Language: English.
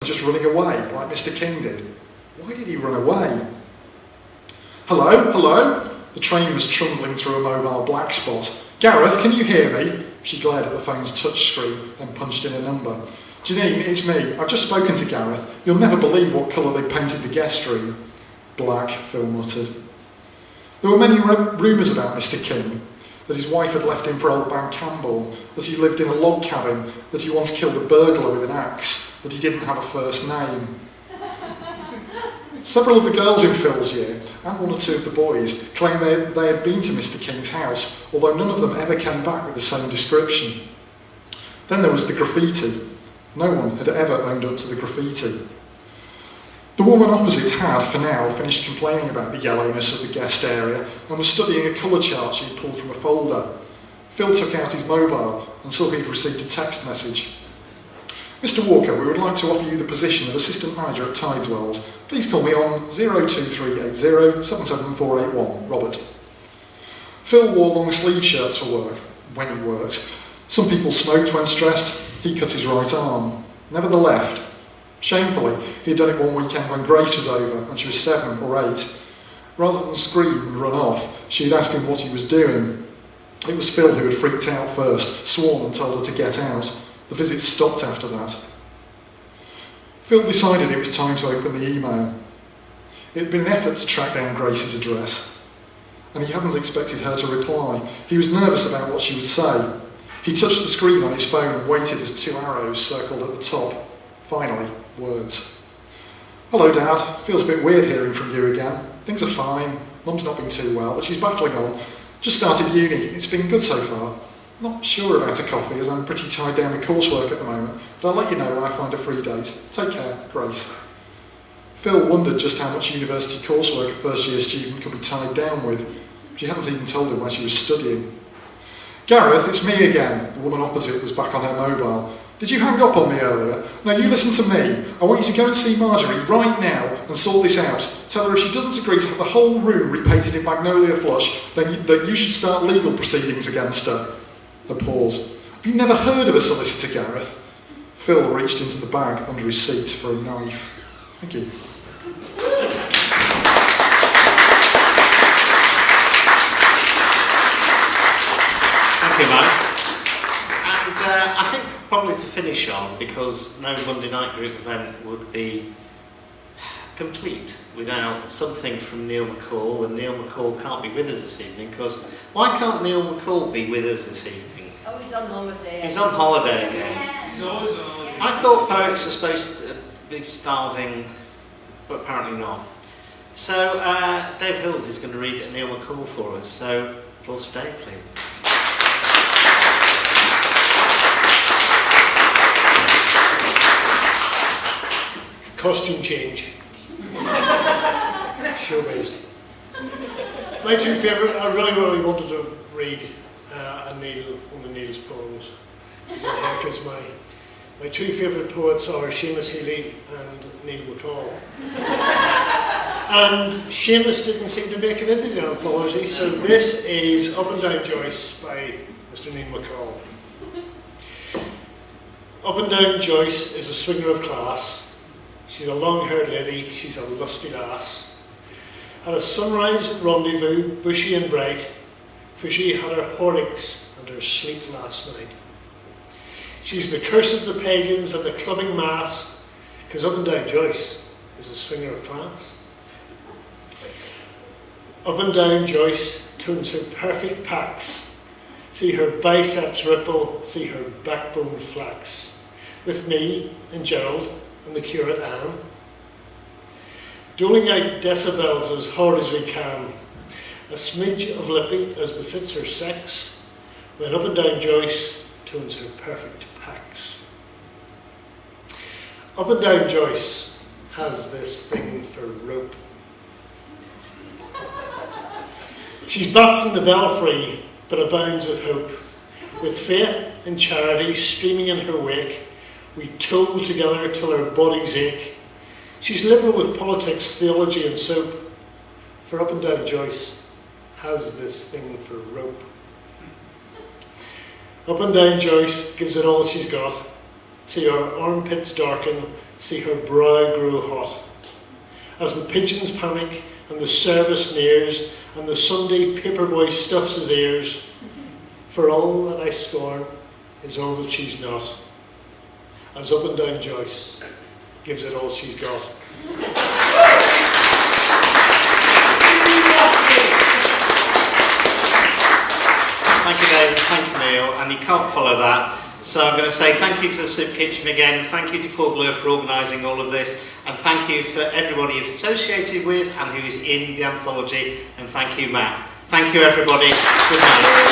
just running away, like Mr. King did. Why did he run away? Hello, hello? The train was trundling through a mobile black spot. Gareth, can you hear me? She glared at the phone's touchscreen, then punched in a number. Janine, it's me. I've just spoken to Gareth. You'll never believe what colour they painted the guest room. Black, Phil muttered. There were many rumours about Mr. King, that his wife had left him for Old Man Campbell, that he lived in a log cabin, that he once killed a burglar with an axe, that he didn't have a first name. Several of the girls in Phil's year, and one or two of the boys, claimed they had been to Mr. King's house, although none of them ever came back with the same description. Then there was the graffiti. No one had ever owned up to the graffiti. The woman opposite had, for now, finished complaining about the yellowness of the guest area and was studying a colour chart she had pulled from a folder. Phil took out his mobile and saw he'd received a text message. Mr. Walker, we would like to offer you the position of assistant manager at Tideswells. Please call me on 02380 77481, Robert. Phil wore long sleeve shirts for work, when he worked. Some people smoked when stressed. He cut his right arm, never the left. Shamefully, he had done it one weekend when Grace was over, when she was 7 or 8. Rather than scream and run off, she had asked him what he was doing. It was Phil who had freaked out first, sworn and told her to get out. The visit stopped after that. Phil decided it was time to open the email. It had been an effort to track down Grace's address, and he hadn't expected her to reply. He was nervous about what she would say. He touched the screen on his phone and waited as 2 arrows circled at the top. Finally, words. Hello, Dad. Feels a bit weird hearing from you again. Things are fine. Mum's not been too well, but she's battling on. Just started uni. It's been good so far. Not sure about a coffee, as I'm pretty tied down with coursework at the moment, but I'll let you know when I find a free date. Take care, Grace. Phil wondered just how much university coursework a first-year student could be tied down with. She hadn't even told him where she was studying. Gareth, it's me again. The woman opposite was back on her mobile. Did you hang up on me earlier? No, you listen to me. I want you to go and see Marjorie right now and sort this out. Tell her if she doesn't agree to have the whole room repainted in magnolia flush, then that you should start legal proceedings against her. A pause. Have you never heard of a solicitor, Gareth? Phil reached into the bag under his seat for a knife. Thank you. Thank you, Mike. And I think probably to finish on, because no Monday night group event would be complete without something from Neil McCall, and Neil McCall can't be with us this evening, because why can't Neil McCall be with us this evening? Oh, he's on holiday. He's on holiday again. Yeah. He's always on holiday. I thought poets are supposed to be starving, but apparently not. So Dave Hills is going to read Neil McCall for us, so applause for Dave, please. Costume change. Showbiz. My two favourite, I really wanted to read one of Neil's poems. Because my two favourite poets are Seamus Healy and Neil McCall. And Seamus didn't seem to make it into the anthology, so this is Up and Down Joyce by Mr. Neil McCall. Up and Down Joyce is a swinger of class. She's a long-haired lady, she's a lusty lass. At a sunrise rendezvous, bushy and bright, for she had her Horlicks and her sleep last night. She's the curse of the pagans and the clubbing mass, 'cause Up and Down Joyce is a swinger of class. Up and Down Joyce turns her perfect packs. See her biceps ripple, see her backbone flax. With me and Gerald and the curate Anne, doling out decibels as hard as we can, a smidge of lippy as befits her sex, when Up and Down Joyce turns her perfect packs. Up and Down Joyce has this thing for rope. She bats in the belfry, but abounds with hope. With faith and charity streaming in her wake, we toil together till our bodies ache. She's liberal with politics, theology and soap, for Up and Down Joyce has this thing for rope. Up and Down Joyce gives it all she's got. See her armpits darken, see her brow grow hot. As the pigeons panic and the service nears and the Sunday paperboy stuffs his ears, for all that I scorn is all that she's not, as up and down Joyce gives it all she's got. Thank you, David. Thank you, Neil. And you can't follow that. So I'm going to say thank you to the Soup Kitchen again. Thank you to Paul Blur for organising all of this. And thank you for everybody who's associated with and who is in the anthology. And thank you, Matt. Thank you, everybody. Good night.